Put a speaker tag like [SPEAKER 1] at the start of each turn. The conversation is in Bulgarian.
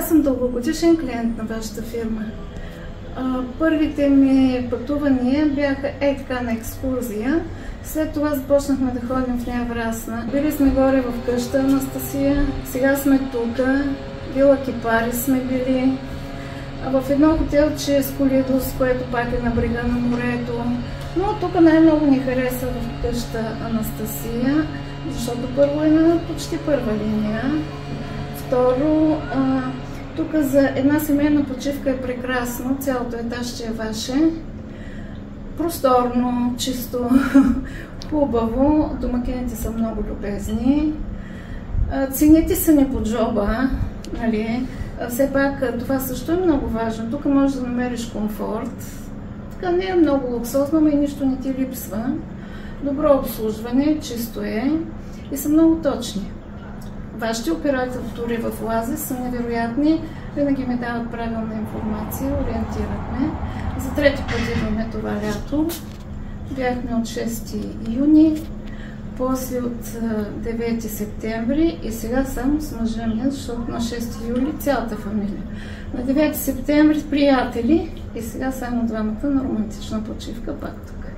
[SPEAKER 1] Аз съм дългогодишен клиент на вашата фирма. Първите ми пътувания бяха така на екскурзия. След това започнахме да ходим в нея Врасна. Били сме горе в къща Анастасия, сега сме тук, Вила Кипари сме били. В едно хотелче с Колидос, което пак е на брега на морето. Но тук най-много ни хареса в къща Анастасия, защото първо е на почти първа линия. Второ, тук за една семейна почивка е прекрасно, цялото етажче е ваше. Просторно, чисто, хубаво, домакините са много любезни. Цените са ни по джоба, нали? Все пак това също е много важно. Тук можеш да намериш комфорт. Така не е много луксозно, но и нищо не ти липсва. Добро обслужване, чисто е и са много точни. Вашите оператори в Лази са невероятни. Винаги ми дават правилна информация, ориентират ме. За трети път идваме това лято. Бяхме от 6 юни, после от 9 септември и сега само с мъжа ми, защото на 6 юли цялата фамилия. На 9 септември приятели и сега само двамата на романтична почивка пак тук.